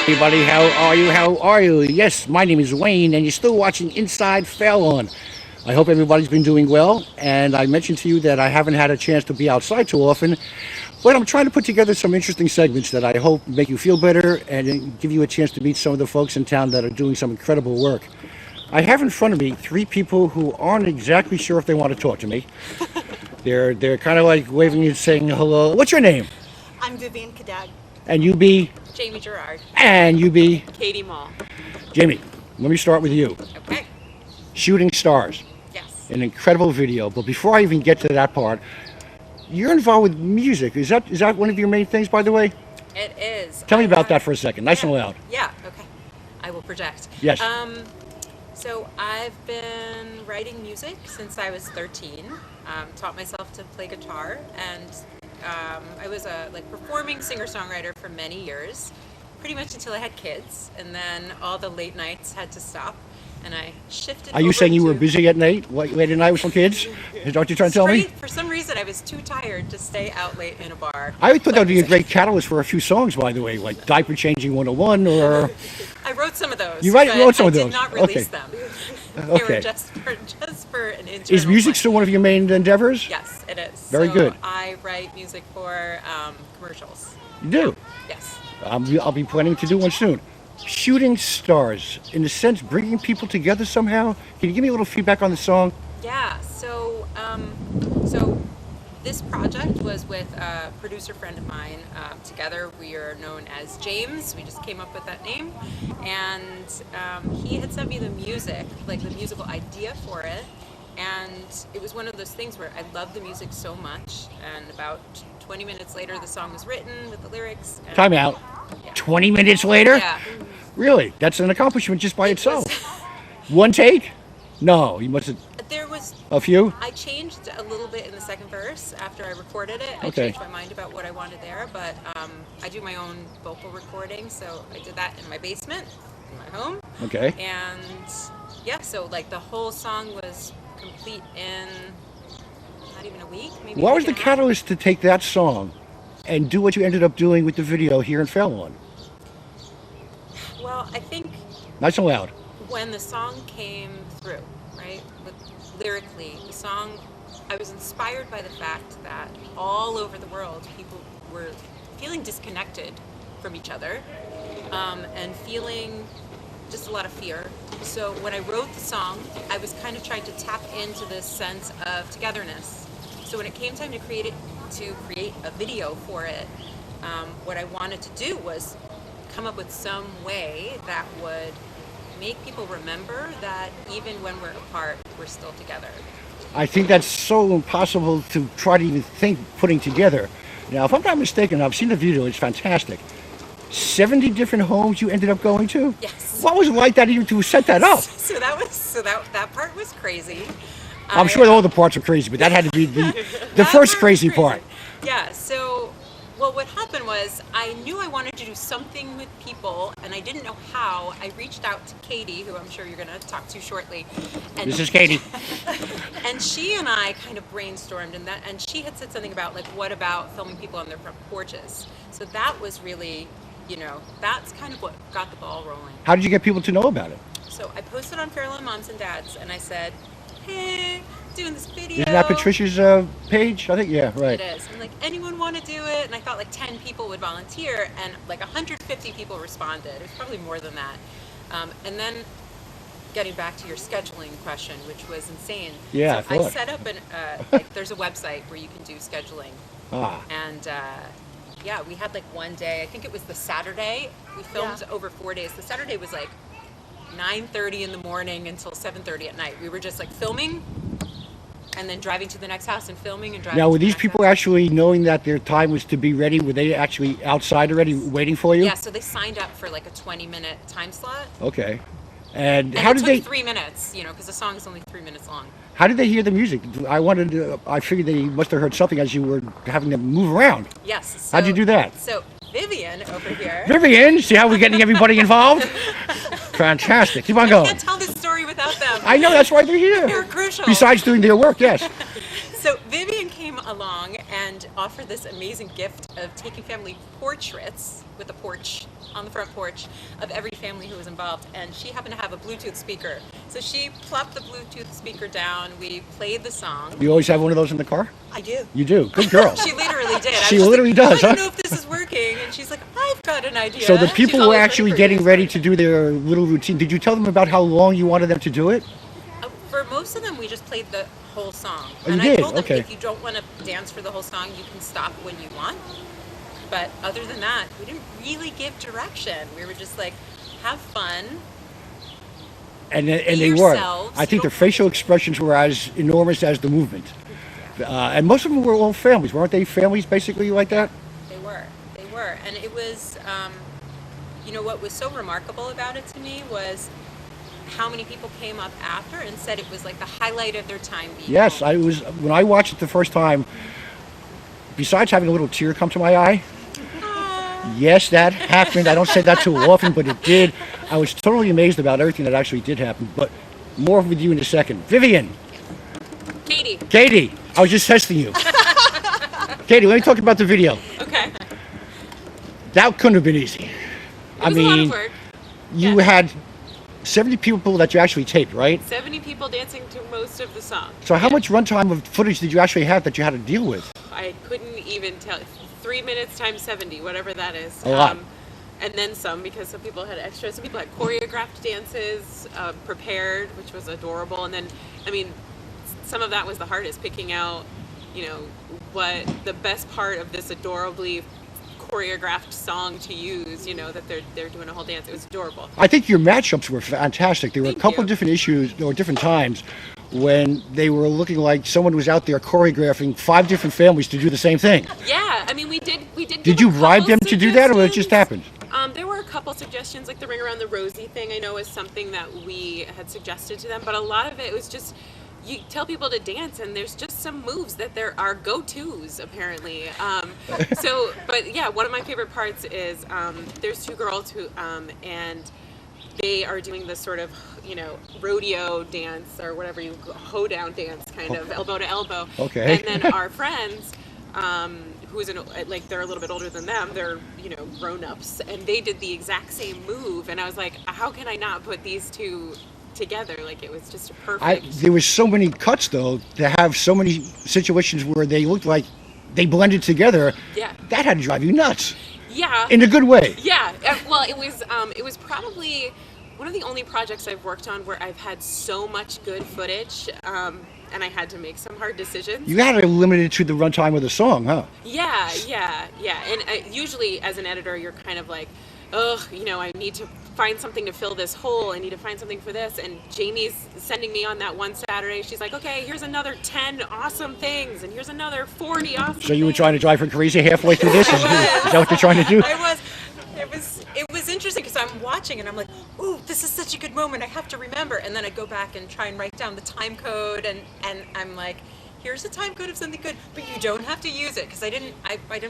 Everybody, how are you? How are you? Yes, my name is Wayne, and you're still watching Inside Fallon. I hope everybody's been doing well, and I mentioned to you that I haven't had a chance to be outside too often, but I'm trying to put together some interesting segments that I hope make you feel better and give you a chance to meet some of the folks in town that are doing some incredible work. I have in front of me three people who aren't exactly sure if they want to talk to me. They're kind of like waving and saying hello. What's your name? I'm Vivian Cadag. And you be? Jaymie Gerard. And you be? Maul. Jaymie, let me start with you. Okay. Shooting Stars. Yes. An incredible video. But before I even get to that part, you're involved with music. Is that one of your main things, by the way? It is. Tell me about that for a second. Nice and loud. Yeah, okay. I will project. Yes. So I've been writing music since I was 13. Taught myself to play guitar, and I was a performing singer-songwriter for many years, pretty much until I had kids, and then all the late nights had to stop, and I shifted. Are you saying you were busy at night, late at night with some kids? Is that what you're trying to tell me? For some reason, I was too tired to stay out late in a bar. I thought that would be a great catalyst for a few songs, by the way, like Diaper Changing 101 or... I wrote some of those. You wrote some of those? I did not release them. They were just for an internal. Is music still one of your main endeavors? Yes, it is. Very good. I write music for commercials. You do? Yes. I'll be planning to do one soon. Shooting Stars, in a sense, bringing people together somehow. Can you give me a little feedback on the song? Yeah. So this project was with a producer friend of mine. Together we are known as James. We just came up with that name, and he had sent me the music, like the musical idea for it, and it was one of those things where I loved the music so much, and about 20 minutes later the song was written with the lyrics. And, Time out. yeah. 20 minutes later? Yeah. Really? That's an accomplishment just by itself. One take? No, you must have... There was a few? I changed a little bit in the second verse after I recorded it. I Okay. changed my mind about what I wanted there, but I do my own vocal recording, so I did that in my basement, in my home. Okay. And yeah, so like the whole song was complete in not even a week, maybe. What was the catalyst to take that song and do what you ended up doing with the video here in Fallon? Well, I think Nice and loud. when the song came through, right, lyrically, the song, I was inspired by the fact that all over the world people were feeling disconnected from each other, and feeling just a lot of fear. So when I wrote the song, I was kind of trying to tap into this sense of togetherness. So when it came time to create a video for it, what I wanted to do was come up with some way that would make people remember that even when we're apart, we're still together. I think that's so impossible to try to even think putting together. Now, if I'm not mistaken, I've seen the video, it's fantastic. 70 different homes you ended up going to? Yes. What was it like that even to set that up? So that part was crazy. I'm sure all the parts were crazy, but that had to be the first crazy part. Yeah, so, well, what happened was I knew I wanted to do something with people, and I didn't know how. I reached out to Katie, who I'm sure you're going to talk to shortly. And This is Katie. And she and I kind of brainstormed, and she had said something about, like, what about filming people on their front porches? So that was really, that's kind of what got the ball rolling. How did you get people to know about it? So I posted on Fairlawn Moms and Dads, and I said, hey, doing this video. Isn't that Patricia's page? I think, yeah, right. It is. And like, anyone want to do it? And I thought like 10 people would volunteer, and like 150 people responded. It was probably more than that. And then getting back to your scheduling question, which was insane. Yeah, so I set up there's a website where you can do scheduling. And yeah, we had like one day, I think it was the Saturday. We filmed over 4 days. The Saturday was like 9:30 in the morning until 7:30 at night. We were just like filming and then driving to the next house and filming and driving. Now, were to the these next people house. actually knowing that their time was to be ready? Were they actually outside already waiting for you? Yeah, so they signed up for like a 20-minute time slot. Okay. And And how it did took they? 3 minutes, because the song is only 3 minutes long. How did they hear the music? I figured they must have heard something as you were having to move around. Yes. So, How'd you do that? So Vivian over here. Vivian, see how we're getting everybody involved? Fantastic. Keep on I going. can't tell this story without them. I know, that's why they're here. They're crucial. Besides doing their work, yes. So Vivian came along and offered this amazing gift of taking family portraits with a porch on the front porch of every family who was involved, and she happened to have a Bluetooth speaker. So she plopped the Bluetooth speaker down, we played the song. You always have one of those in the car? I do. You do? Good girl. She literally did. She literally does, I huh? don't know if this is working, and she's like, I've got an idea. So the people She's were always actually for getting this. ready to do their little routine. Did you tell them about how long you wanted them to do it? For most of them, we just played the whole song. Oh, and you I did? told them, Okay. if you don't want to dance for the whole song, you can stop when you want. But other than that, we didn't really give direction. We were just like, have fun. And Be they were. yourselves. I think You the facial expressions were as enormous as the movement. And most of them were all families. Weren't they families basically like that? They were. They were. And it was, you know, what was so remarkable about it to me was how many people came up after and said it was like the highlight of their time being Yes, home. I was. When I watched it the first time, besides having a little tear come to my eye, yes, that happened. I don't say that too often, but it did. I was totally amazed about everything that actually did happen. But more with you in a second. Vivian. Katie, I was just testing you. Katie, let me talk about the video. Okay. That couldn't have been easy. It was a lot of work. You had 70 people that you actually taped, right? 70 people dancing to most of the song. So how much runtime of footage did you actually have that you had to deal with? I couldn't even tell. 3 minutes times 70, whatever that is. A lot. And then some, because some people had extras. Some people had choreographed dances prepared, which was adorable. And then, I mean, some of that was the hardest, picking out, you know, what the best part of this adorably choreographed song to use, you know, that they're doing a whole dance. It was adorable. I think your matchups were fantastic. There were a Thank couple you. of different issues or different times when they were looking like someone was out there choreographing 5 different families to do the same thing. Yeah, I mean, we did. Did give you a bribe couple them to do that, or it just suggestions. happened? There were a couple suggestions, like the ring around the rosy thing. I know is something that we had suggested to them, but a lot of it was just you tell people to dance, and there's just some moves that there are go-tos apparently. But yeah, one of my favorite parts is there's 2 girls who and they are doing this sort of, you know, rodeo dance or whatever you hoedown dance, kind of elbow to elbow. Okay. And then our friends, who's like they're a little bit older than them, they're, you know, grown-ups, and they did the exact same move, and I was like, how can I not put these 2 together? Like, it was just perfect. There was so many cuts though to have so many situations where they looked like they blended together. Yeah. That had to drive you nuts. Yeah. In a good way. Yeah. Well, it was probably one of the only projects I've worked on where I've had so much good footage, and I had to make some hard decisions. You had to limit it to the runtime of the song, huh? Yeah. And usually, as an editor, you're kind of like, ugh, you know, I need to find something to fill this hole. I need to find something for this. And Jaymie's sending me on that one Saturday. She's like, okay, here's another 10 awesome things, and here's another 40 awesome So you were things. trying to drive her crazy halfway through this? Is that what you're trying to do? I was. It was interesting because I'm watching and I'm like, ooh, this is such a good moment. I have to remember. And then I go back and try and write down the time code, and I'm like, here's the time code of something good, but you don't have to use it because I didn't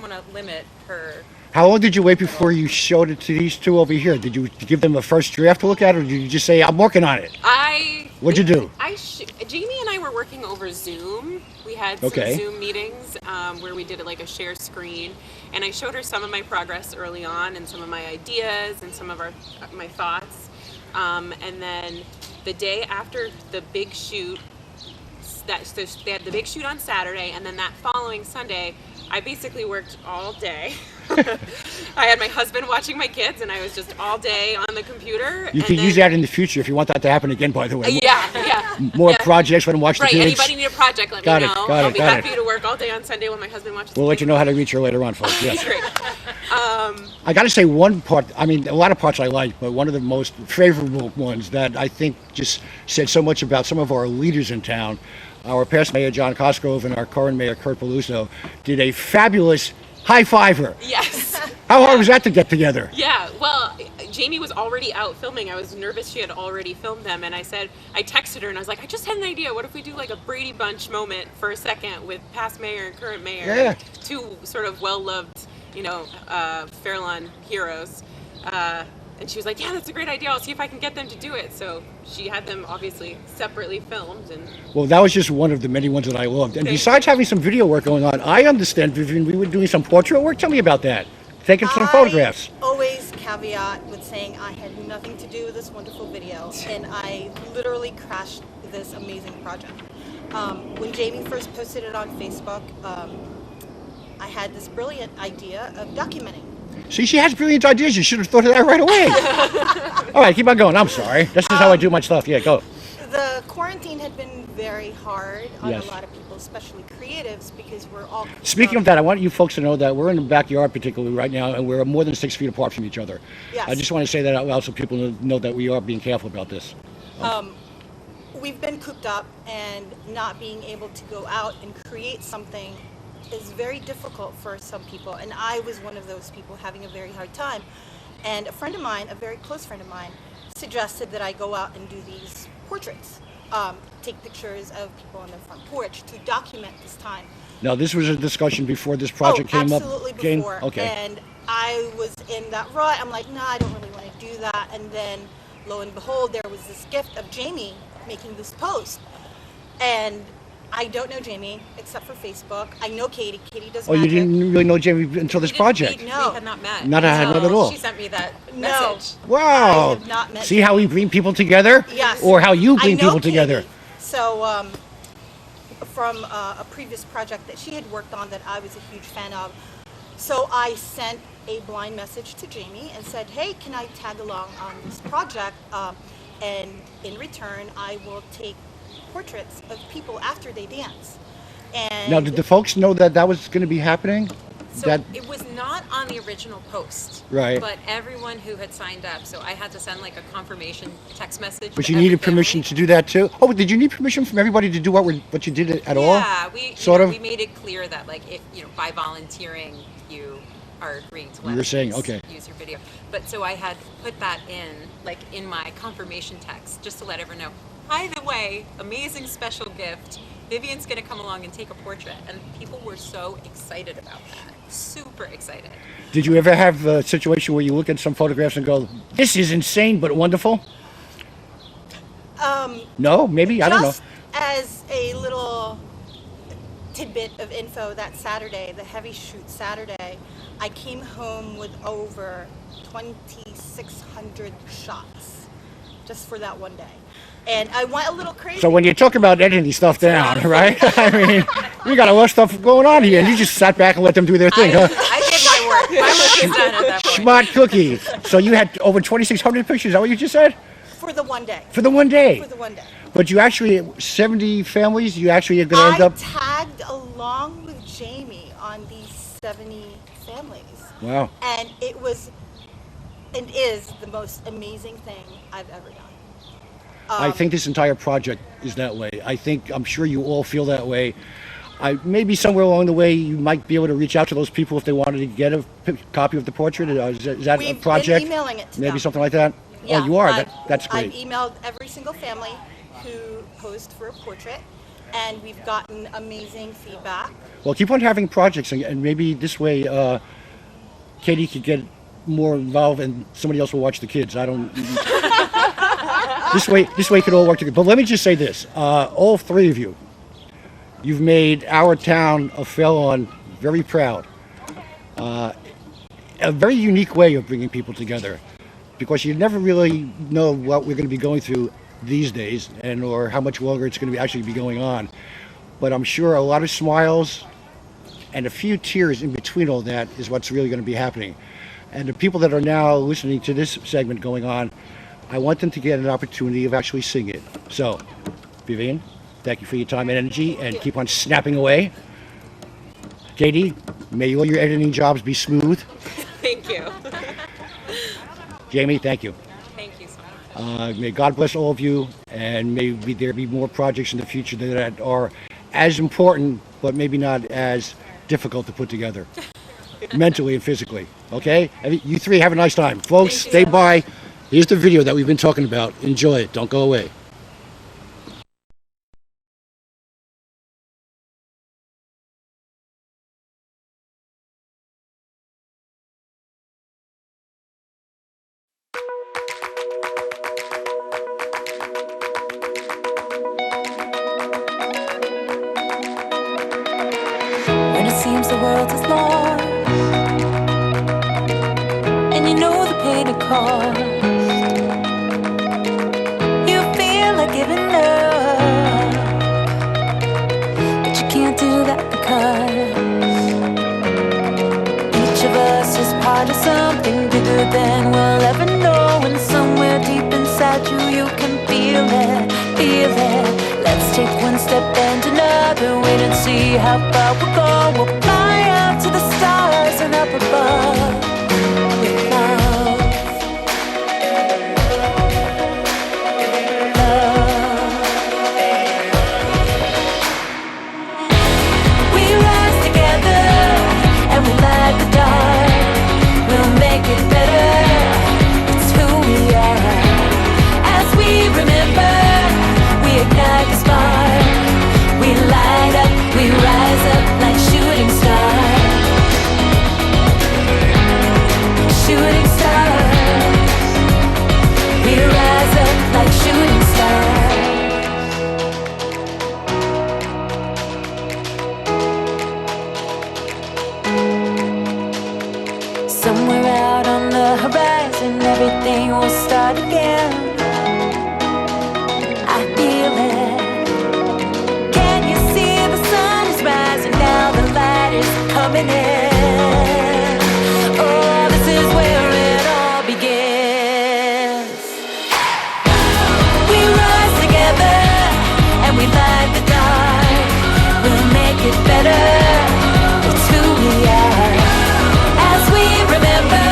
want to limit her. How long did you wait before you showed it to these 2 over here? Did you give them a first draft to look at, or did you just say, I'm working on it? What'd you do? Jaymie and I were working over Zoom. We had some Okay. Zoom meetings where we did it like a share screen, and I showed her some of my progress early on and some of my ideas and some of my thoughts. And then the day after the big shoot, so they had the big shoot on Saturday, and then that following Sunday, I basically worked all day. I had my husband watching my kids, and I was just all day on the computer. You can use that in the future if you want that to happen again, by the way. Yeah. More Yeah. projects when I watch the Right, kids. anybody need a project, let Got me it, know. got I'll it, be got happy it. to work all day on Sunday when my husband watches We'll the let you know how to reach her later on, folks. Yes. Great. I got to say one part, I mean, a lot of parts I like, but one of the most favorable ones that I think just said so much about some of our leaders in town, our past mayor, John Cosgrove, and our current mayor, Kurt Peluso, did a fabulous high-fiver. Yes. How hard was that to get together? Yeah, well, Jaymie was already out filming. I was nervous she had already filmed them, and I texted her, and I was like, I just had an idea. What if we do like a Brady Bunch moment for a second with past mayor and current mayor? Yeah. 2 sort of well-loved, you know, Fairlawn heroes. And she was like, yeah, that's a great idea. I'll see if I can get them to do it. So she had them obviously separately filmed. And Well, that was just one of the many ones that I loved. And Thank besides having some video work going on, I understand, Vivian, we were doing some portrait work. Tell me about that. Taking some photographs. I always caveat with saying I had nothing to do with this wonderful video, and I literally crashed this amazing project. When Jaymie first posted it on Facebook, I had this brilliant idea of documenting. See, she has brilliant ideas. You should have thought of that right away. All right, keep on going. I'm sorry. This is how I do my stuff. Yeah, go. The quarantine had been very hard on Yes. a lot of people, especially creatives, because we're all... Speaking of that, I want you folks to know that we're in the backyard particularly right now, and we're more than 6 feet apart from each other. Yes. I just want to say that out loud so people know that we are being careful about this. We've been cooped up, and not being able to go out and create something is very difficult for some people, and I was one of those people having a very hard time. And a friend of mine, a very close friend of mine, suggested that I go out and do these portraits, take pictures of people on their front porch to document this time. Now, this was a discussion before this project came up? Absolutely Jane? before. Okay. And I was in that rut. I'm like, nah, I don't really want to do that. And then, lo and behold, there was this gift of Jaymie making this post. And I don't know Jaymie except for Facebook. I know Katie. Katie does Oh, you magic. didn't really know Jaymie until this project? We No. had not met. Not at all. She sent me that No. message. Wow. I have not met See how we bring people together? Yes. Or how you I bring know people Katie. together? So, from a previous project that she had worked on that I was a huge fan of, so I sent a blind message to Jaymie and said, hey, can I tag along on this project? And in return, I will take portraits of people after they dance. And Now, did the folks know that that was going to be happening? So That it was not on the original post. Right. But everyone who had signed up, so I had to send like a confirmation text message. But to you every needed permission family. to do that too? Oh, did you need permission from everybody to do what you did at all? Yeah, we Sort of? we made it clear that like if by volunteering you are agreeing to let You were us saying, use, okay. use your video. But so I had put that in like in my confirmation text just to let everyone know. By the way, amazing special gift. Vivian's gonna come along and take a portrait, and people were so excited about that. Super excited. Did you ever have a situation where you look at some photographs and go, this is insane but wonderful? No? Maybe? I don't know. just as a little tidbit of info, that Saturday, the heavy shoot Saturday, I came home with over 2,600 shots just for that one day. And I went a little crazy. So when you talk about editing stuff down, right? I mean, we got a lot of stuff going on here, and you just sat back and let them do their thing, huh? I did my work. My work is done at that point. Smart cookie. So you had over 2,600 pictures, is that what you just said? For the one day. For the one day? For the one day. But you actually, 70 families, you actually are going to end I up... tagged along with Jaymie on these 70 families. Wow. And it was, and is the most amazing thing I've ever done. I think this entire project is that way. I'm sure you all feel that way. Maybe somewhere along the way you might be able to reach out to those people if they wanted to get a copy of the portrait. Is that a We've project? been emailing it to Maybe them. something like that? Yeah, Oh, you are? I've- That's I've great. emailed every single family who posed for a portrait, and we've gotten amazing feedback. Well, keep on having projects, and maybe this way Katie could get more involved and somebody else will watch the kids. I don't... This way it could all work together. But let me just say this. All three of you, you've made our town of Fairlawn very proud. A very unique way of bringing people together, because you never really know what we're going to be going through these days, or how much longer it's going to actually be going on. But I'm sure a lot of smiles and a few tears in between all that is what's really going to be happening. And the people that are now listening to this segment going on, I want them to get an opportunity of actually seeing it. So, Vivian, thank you for your time and energy, and keep on snapping away. Katie, may all your editing jobs be smooth. Thank you. Jaymie, thank you. Thank you so much. May God bless all of you, and may there be more projects in the future that are as important, but maybe not as difficult to put together, mentally and physically. Okay? You three have a nice time. Folks, stay by. Here's the video that we've been talking about. Enjoy it. Don't go away. When it seems the world is lost, and you know the pain cost. You feel like giving up, but you can't do that because each of us is part of something bigger than we'll ever know. And somewhere deep inside you, you can feel it, feel it. Let's take one step and another, wait and see how far we'll go. We'll fly out to the stars and up above with love. We rise together and we light the dark. We'll make it better, it's who we are. As we remember, we ignite the spark. We light up, we rise up like shooting stars. Shooting stars. We rise up like shooting stars. Somewhere out on the horizon, everything will start again. I feel it. Can you see the sun is rising now? The light is coming in. Oh, this is where it all begins. We rise together and we light the dark. We'll make it better, it's who we are. As we remember,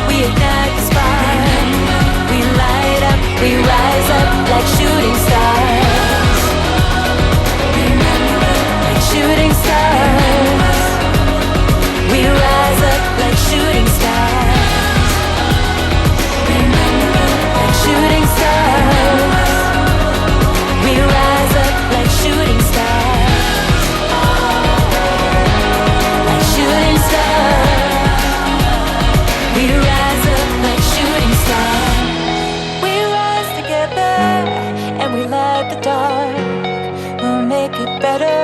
we ignite the spark. We light up, we rise up like shooting stars. Like shooting stars. We rise up like shooting stars. Like shooting stars. We rise up like shooting stars. Like shooting stars. We rise up like shooting stars. We rise together and we light the dark. We'll make it better.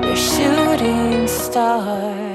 We're shooting stars.